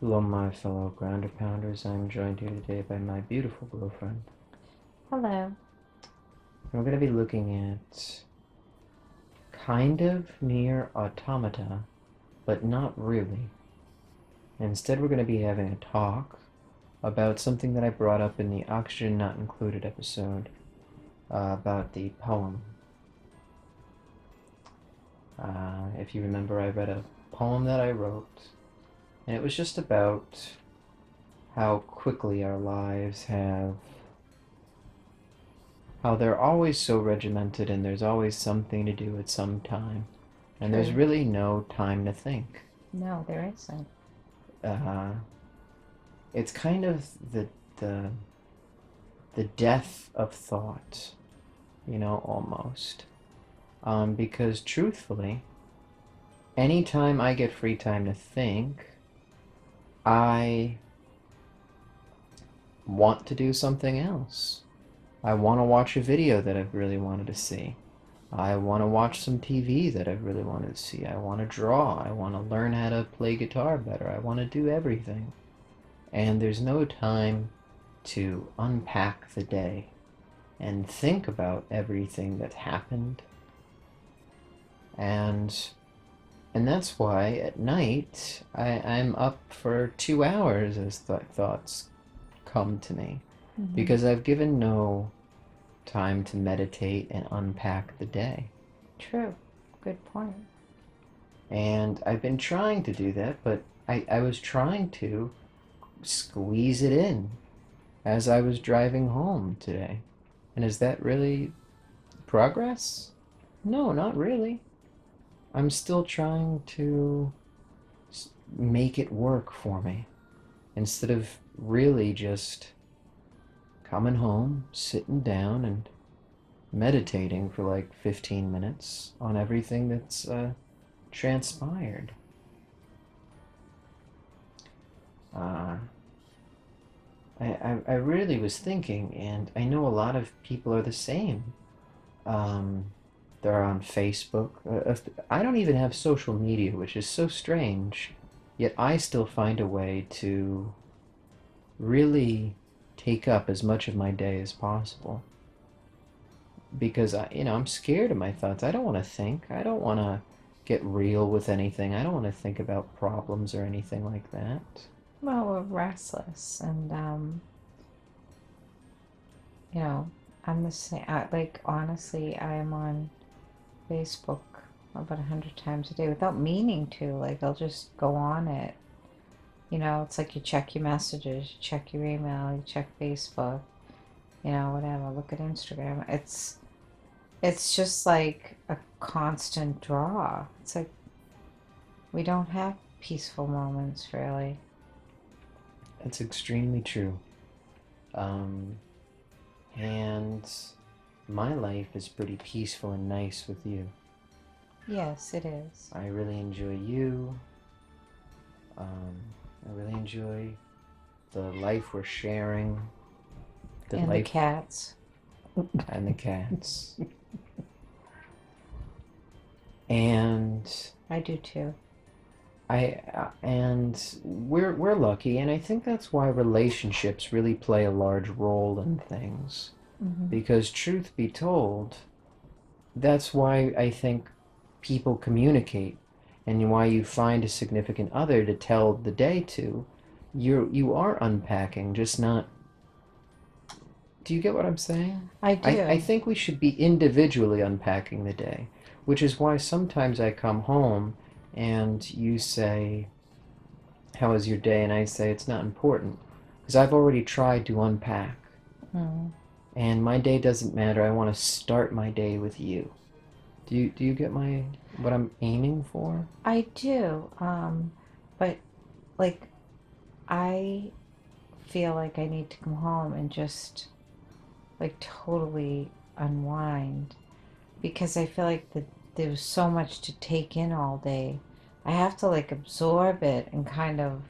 Hello, my fellow grounder pounders. I'm joined here today by my beautiful girlfriend. Hello. And we're going to be looking at kind of Nier Automata, but not really. Instead, we're going to be having a talk about something that I brought up in the Oxygen Not Included episode about the poem. If you remember, I read a poem that I wrote, and it was just about how quickly our lives have how they're always so regimented and there's always something to do at some time. And there's True. really no time to think. No, there isn't. Uh, it's kind of the the death of thought, almost. Because truthfully, anytime I get free time to think, I want to do something else. I want to watch a video that I've really wanted to see. I want to watch some TV that I've really wanted to see. I want to draw. I want to learn how to play guitar better. I want to do everything. And there's no time to unpack the day and think about everything that happened. And and that's why at night I'm up for 2 hours as thoughts come to me. Hmm. Because I've given no time to meditate and unpack the day. True. Good point. And I've been trying to do that, but I was trying to squeeze it in as I was driving home today. And is that really progress? No, not really. I'm still trying to make it work for me instead of really just coming home, sitting down, and meditating for like 15 minutes on everything that's transpired. Uh, I really was thinking, and I know a lot of people are the same. Um, they're on Facebook. I don't even have social media, which is so strange. Yet I still find a way to really take up as much of my day as possible because I'm scared of my thoughts. I don't want to think. I don't want to get real with anything. I don't want to think about problems or anything like that. Well, we're restless, and you know, I'm the same. Like honestly, I am on Facebook about 100 times a day without meaning to. Like I'll just go on it. It's like you check your messages, you check your email, you check Facebook. Whatever. Look at Instagram. It's just like a constant draw. It's like we don't have peaceful moments really. That's extremely true. Um, and my life is pretty peaceful and nice with you. Yes, it is. I really enjoy you. Um, I really enjoy the life we're sharing, the And the life cats. and the cats. And I do too. we're lucky, and I think that's why relationships really play a large role in things. Hmm. Because truth be told, that's why I think people communicate, and why you find a significant other to tell the day to. You are unpacking, just not. Do you get what I'm saying? I I do. think we should be individually unpacking the day, which is why sometimes I come home and you say, "How was your day?" And I say, "It's not important," because I've already tried to unpack. Mm. And my day doesn't matter. I want to start my day with you. Do you get my what I'm aiming for? I do. But like I feel like I need to come home and just like totally unwind because I feel like there's so much to take in all day. I have to like absorb it and kind of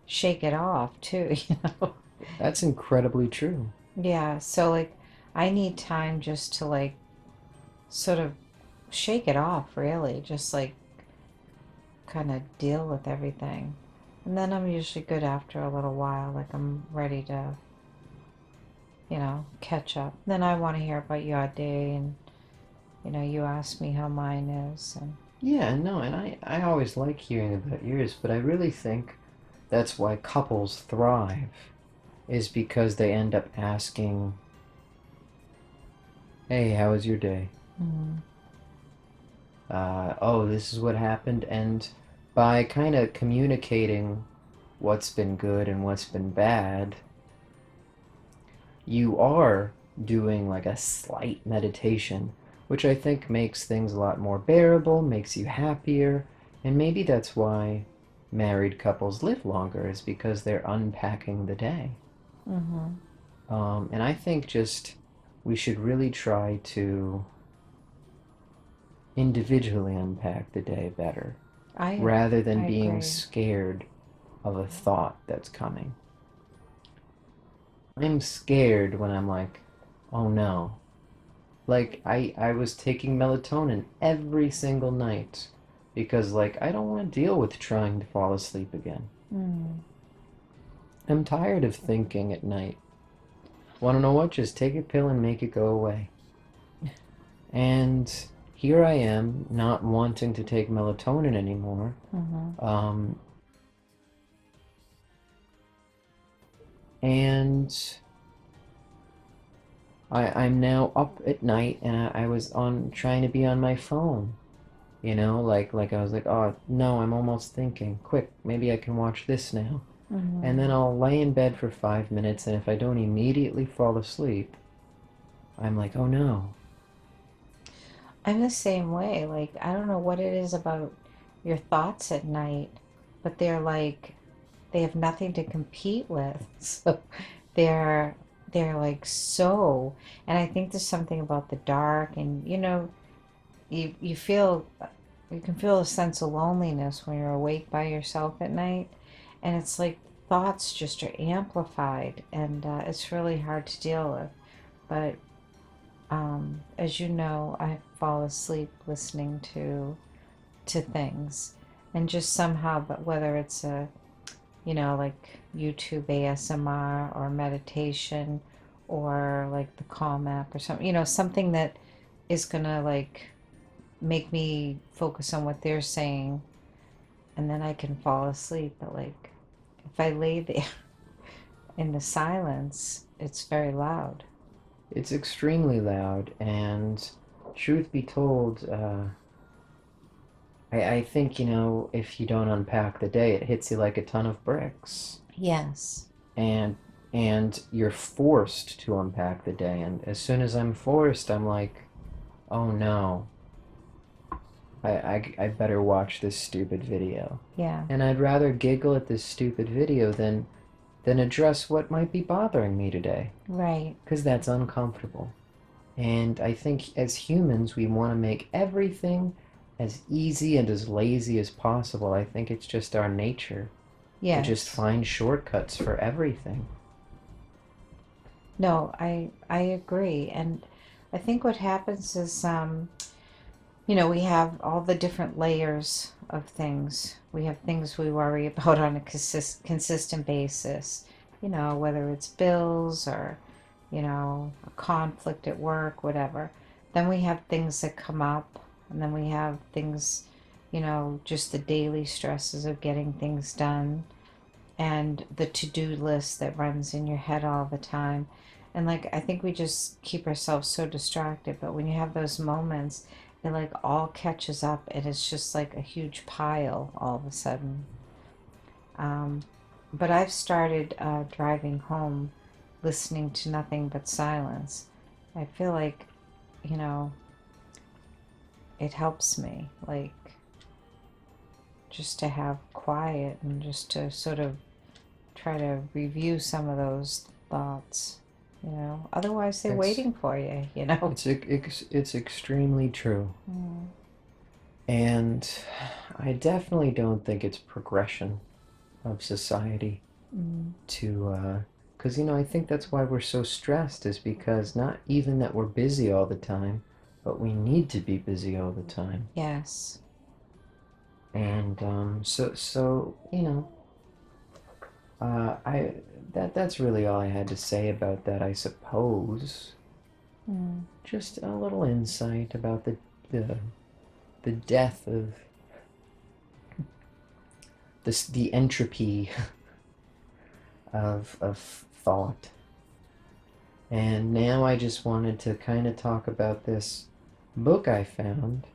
shake it off too, you know? That's incredibly true. Yeah, so like I need time just to like sort of shake it off, really. Just like kind of deal with everything. And then I'm usually good after a little while, like I'm ready to, catch up. Then I want to hear about your day, and you ask me how mine is, and Yeah, no, and I always like hearing about yours, but I really think that's why couples thrive, is because they end up asking, hey, how was your day? mm, Oh, this is what happened. And by kind of communicating what's been good and what's been bad, you are doing like a slight meditation, which I think makes things a lot more bearable, makes you happier, and maybe that's why married couples live longer, is because they're unpacking the day. mm-hmm. And I think just we should really try to individually unpack the day better I rather than I being agree. scared of a thought that's coming. I'm scared when I'm like, oh no. Like I was taking melatonin every single night because like I don't want to deal with trying to fall asleep again. Mm. I'm tired of thinking at night. Want to know what? Just take a pill and make it go away. And here I am not wanting to take melatonin anymore. Mm-hmm. Um, and I'm now up at night and I was on trying to be on my phone. Like I was like, oh no, I'm almost thinking. Quick, maybe I can watch this now. And then Mm-hmm. I'll lay in bed for 5 minutes, and if I don't immediately fall asleep, I'm like, oh no. I'm the same way. Like, I don't know what it is about your thoughts at night, but they're like they have nothing to compete with. So they're they're like so, and I think there's something about the dark, and you feel you can feel a sense of loneliness when you're awake by yourself at night, and it's like thoughts just are amplified, and it's really hard to deal with. But as you know, I fall asleep listening to things, and just somehow, but whether it's like YouTube ASMR or meditation or like the Calm app or something, something that is gonna like make me focus on what they're saying, and then I can fall asleep. But like if I lay there in the silence, it's very loud. It's extremely loud, and truth be told, I think, if you don't unpack the day, it hits you like a ton of bricks. Yes. And and you're forced to unpack the day. And as soon as I'm forced, I'm like, oh no, I better watch this stupid video. Yeah. And I'd rather giggle at this stupid video than address what might be bothering me today, Right. because that's uncomfortable. And I think as humans, we want to make everything as easy and as lazy as possible. I think it's just our nature to just Yes. find shortcuts for everything. No, I agree. And I think what happens is we have all the different layers of things. We have things we worry about on a consistent basis, whether it's bills or, a conflict at work, whatever. Then we have things that come up, and then we have things, just the daily stresses of getting things done and the to-do list that runs in your head all the time. And like I think we just keep ourselves so distracted, but when you have those moments, it like all catches up and it's just like a huge pile all of a sudden. um, but I've started driving home listening to nothing but silence. I feel like, you know it helps me, like, just to have quiet and just to sort of try to review some of those thoughts. Otherwise they're It's waiting for you. it's extremely true. Mm, And I definitely don't think it's progression of society mm, to because I think that's why we're so stressed, is because not even that we're busy all the time, but we need to be busy all the time. yes. And so I that's really all I had to say about that, I suppose. Mm. Just a little insight about the the death of the entropy of thought. And now I just wanted to kind of talk about this book I found.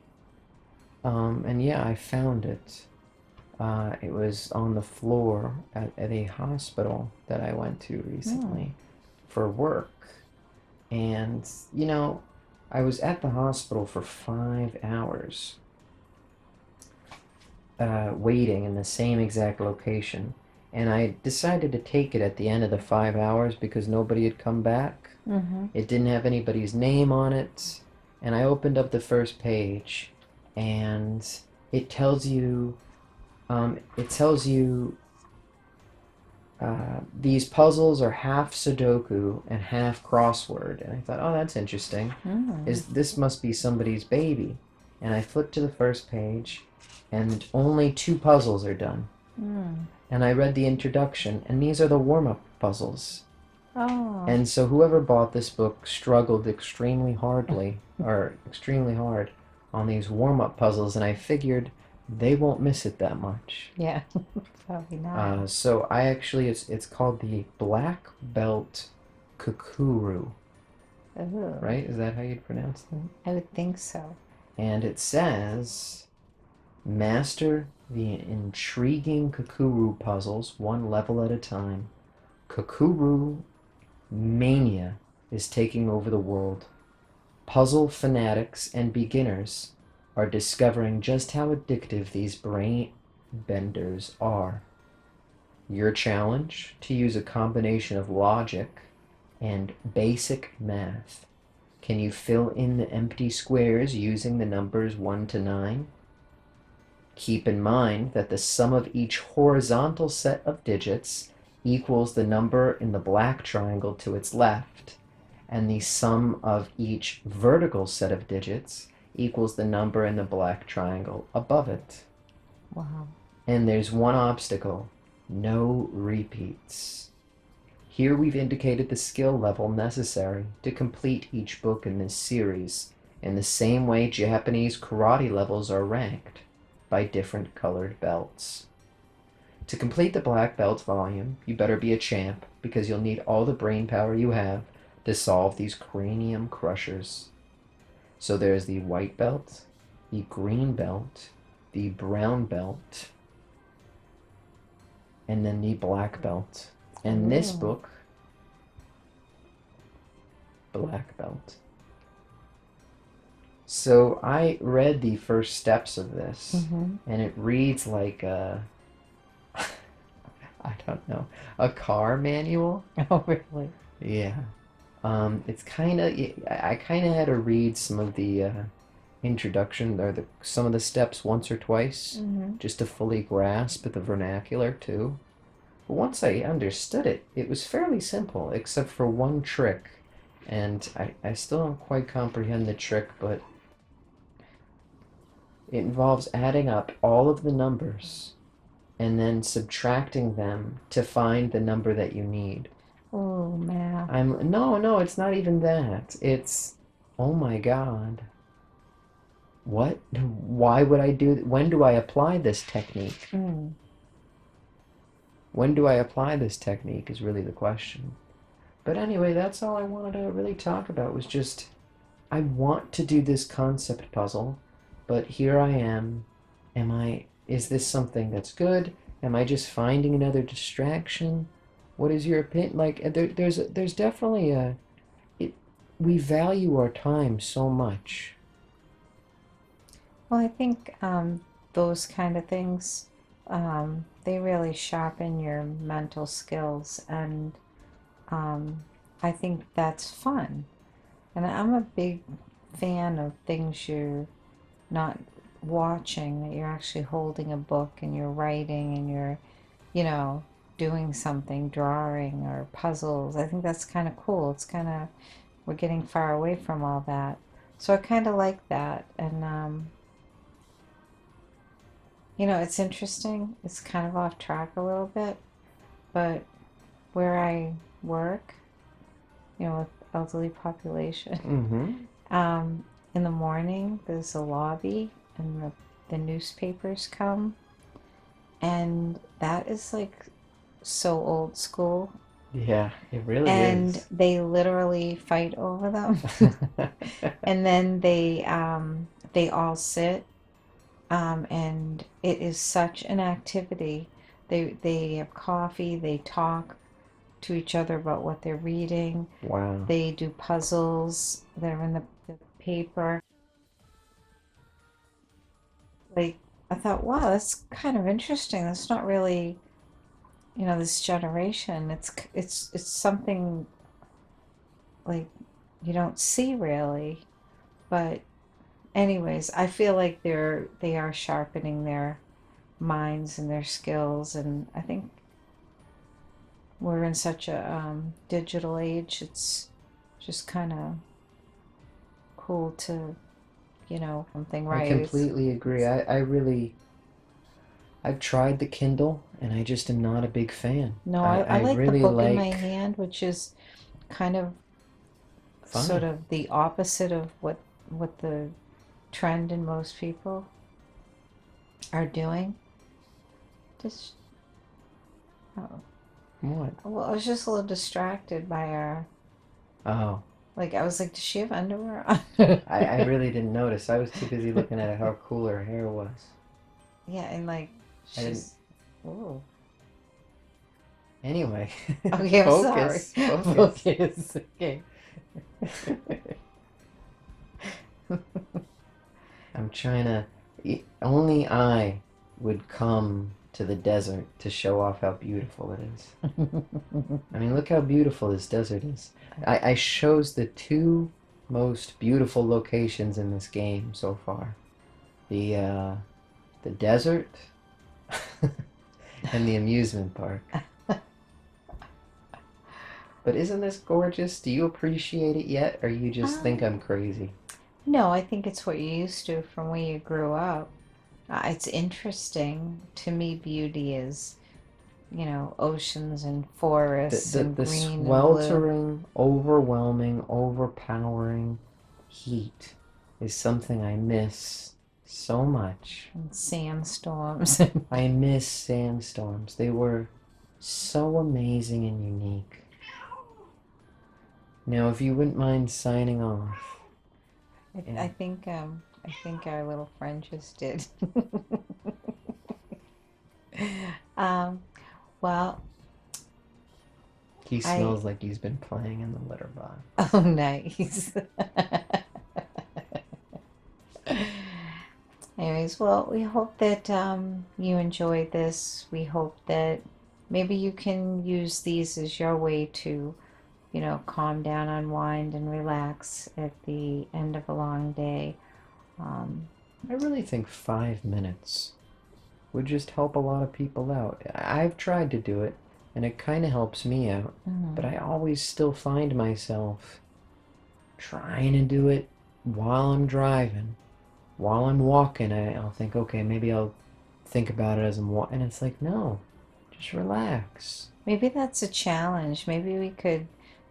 And yeah, I found it. It was on the floor at a hospital that I went to Mm. recently for work. And, you know, I was at the hospital for 5 hours, waiting in the same exact location. And I decided to take it at the end of the 5 hours because nobody had come back. Mm-hmm. It didn't have anybody's name on it. And I opened up the first page, and it tells you, it tells you these puzzles are half Sudoku and half crossword. And I thought, oh, that's interesting. Mm. This must be somebody's baby? And I flipped to the first page, and only two puzzles are done. Mm. And I read the introduction, and these are the warm-up puzzles. Oh. And so whoever bought this book struggled extremely hard on these warm-up puzzles, and I figured they won't miss it that much. Yeah. Probably not. So I actually it's called the Black Belt Kukuru, Oh. right? Is that how you'd pronounce that? I would think so. And it says master the intriguing Kukuru puzzles one level at a time. Kukuru mania is taking over the world. Puzzle fanatics and beginners are discovering just how addictive these brain benders are. Your challenge: to use a combination of logic and basic math. Can you fill in the empty squares using the numbers 1 to 9? Keep in mind that the sum of each horizontal set of digits equals the number in the black triangle to its left, and the sum of each vertical set of digits equals the number in the black triangle above it. Wow. And there's one obstacle: no repeats. Here we've indicated the skill level necessary to complete each book in this series, in the same way Japanese karate levels are ranked by different colored belts. To complete the black belt volume, you better be a champ, because you'll need all the brain power you have to solve these cranium crushers. So there's the white belt, the green belt, the brown belt, and then the black belt. And this Oh. book, black belt. So I read the first steps of this, Mm-hmm. and it reads like I don't know, a car manual. Oh, really? Yeah. It's kind of I kind of had to read some of the introduction or the some of the steps once or twice Mm-hmm. just to fully grasp the vernacular too. But once I understood it, it was fairly simple, except for one trick, and I still don't quite comprehend the trick, but it involves adding up all of the numbers and then subtracting them to find the number that you need. Oh, math. No, it's not even that. It's, oh my God. What? Why would I do when do I apply this technique? Mm. When do I apply this technique is really the question. But anyway, that's all I wanted to really talk about was just I want to do this concept puzzle, but here I am. Is this something that's good? Am I just finding another distraction? What is your opinion? Like, there's definitely it, we value our time so much. Well, I think those kind of things, they really sharpen your mental skills, and um, I think that's fun. And I'm a big fan of things you're not watching, that you're actually holding a book and you're writing and you're, you know, doing something, drawing or puzzles. I think that's kind of cool. It's kind of, we're getting far away from all that. So I kind of like that. And, it's interesting. It's kind of off track a little bit. but where I work, with elderly population, Mm-hmm. um, in the morning there's a lobby and the newspapers come, and that is like so old school, Yeah, it really and is. they literally fight over them. And then they all sit, and it is such an activity. They have coffee, they talk to each other about what they're reading, Wow. they do puzzles that are in the paper. Like, I thought, wow, that's kind of interesting. That's not really, this generation. It's something like you don't see really. But anyways, I feel like they are sharpening their minds and their skills, and I think we're in such a digital age. It's just kind of cool to, something I right. completely agree. I've tried the Kindle and I just am not a big fan. No, I I like the really book in my like hand, which is kind of sort fine. of the opposite of what the trend in most people are doing. Just oh, What? well, I was just a little distracted by our, Oh, like, I was like, does she have underwear on? I really didn't notice. I was too busy looking at how cool her hair was. Yeah, and like I didn't. she's, oh, Anyway, okay, I'm sorry. focus, focus. Focus. Okay. I'm trying to. Only I would come to the desert to show off how beautiful it is. I mean, look how beautiful this desert is. I chose the two most beautiful locations in this game so far. The uh, the desert and the amusement park. But isn't this gorgeous? Do you appreciate it yet, or you just think I'm Um, crazy? no, I think it's what you're used to from where you grew up. It's interesting. To me, beauty is, oceans and The, forests the, and the green and blue sweltering, overwhelming, overpowering heat is something I miss so much. and sandstorms. I miss sandstorms. They were so amazing and unique. Now, if you wouldn't mind signing off. I And think I think our little friend just did. um, well, he I smells like he's been playing in the litter box. oh nice. Anyways, well, we hope that you enjoyed this. We hope that maybe you can use these as your way to, calm down, unwind, and relax at the end of a long day. Um, I really think 5 minutes would just help a lot of people out. I've tried to do it, and it kind of helps me out, but mhm. I always still find myself trying to do it while I'm driving. While I'm walking, I'll think, okay, maybe I'll think about it as I'm walking. And it's like, no, just relax. Maybe that's a challenge. Maybe we could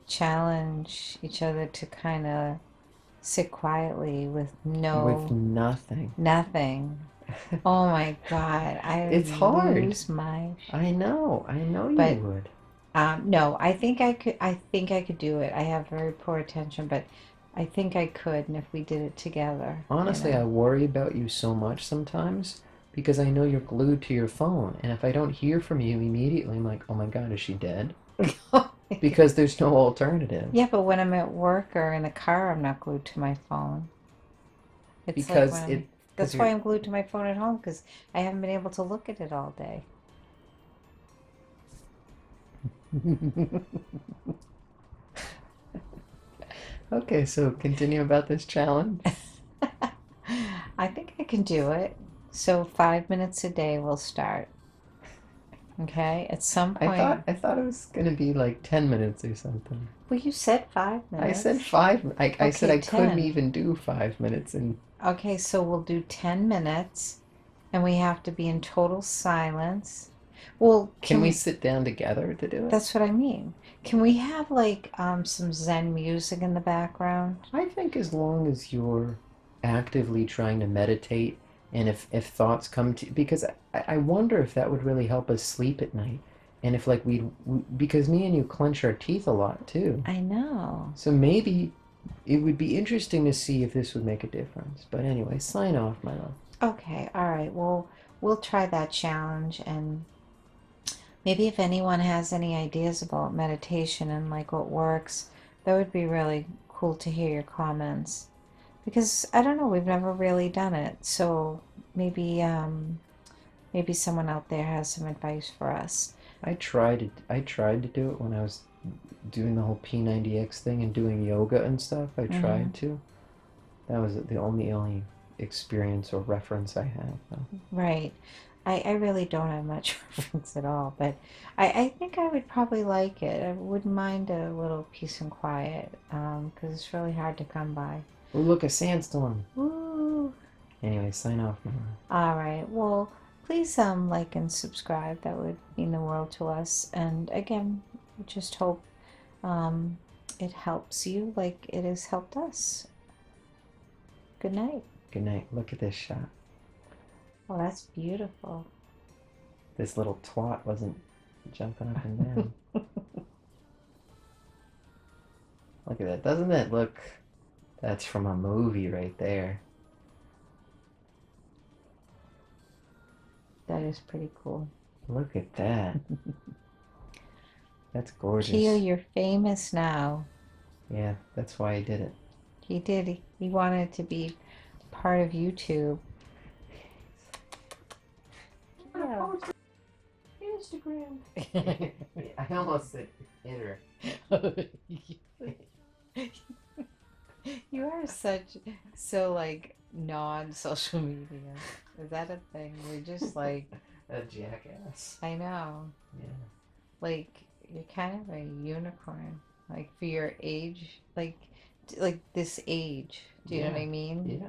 challenge each other to kind of sit quietly with With no nothing. nothing. Oh my God, I It's hard. lose my. I know you But would. no, I think I could. I think I could do it. I have very poor attention, but I think I could, and if we did it together, Honestly, I worry about you so much sometimes because I know you're glued to your phone. And if I don't hear from you immediately, I'm like, oh my God, is she dead? Because there's no alternative. Yeah, but when I'm at work or in the car, I'm not glued to my phone. It's like Because when I'm. it, because That's why you're, I'm glued to my phone at home because I haven't been able to look at it all day. okay, so continue about this challenge. I think I can do it. So 5 minutes a day will start. Okay, at some point. I thought it was gonna be like 10 minutes or something. Well, you said five I said minutes. five. I said Okay, I couldn't 10. even do 5 minutes, and Okay, so we'll do 10 minutes and we have to be in total silence. Well, Can can we we? sit down together to do it? That's what I mean. Can we have like some Zen music in the background? I think as long as you're actively trying to meditate, and if thoughts come to, because I wonder if that would really help us sleep at night. And if like because me and you clench our teeth a lot too. I know. So maybe it would be interesting to see if this would make a difference. But anyway, sign off, my love. Okay, all right. Well, we'll try that challenge, and maybe if anyone has any ideas about meditation and like what works, that would be really cool to hear your comments. Because I don't know, we've never really done it. So maybe maybe someone out there has some advice for us. I tried to do it when I was doing the whole P90X thing and doing yoga and stuff. I Mm-hmm. tried to. That was the only experience or reference I have, though. Right. I really don't have much reference at all, but I think I would probably like it. I wouldn't mind a little peace and quiet, because it's really hard to come by. Oh, look, a sandstorm. Woo! Anyway, sign off, Mama. All right. Well, please like and subscribe. That would mean the world to us. And again, we just hope um, it helps you like it has helped us. Good night. Good night. Look at this shot. Oh, that's beautiful. This little twat wasn't jumping up and down. Look at that. Doesn't that look? That's from a movie right there. That is pretty cool. Look at that. That's Keo, gorgeous. you're famous now. Yeah, that's why I did it. He did. He wanted to be part of YouTube. Yeah. Instagram. I almost said Twitter. You are so like non-social media. Is that a thing? We're just like, A jackass. I know, Yeah. like you're kind of a unicorn, like for your age, like this age. Do you know what Yeah. I mean? Yeah.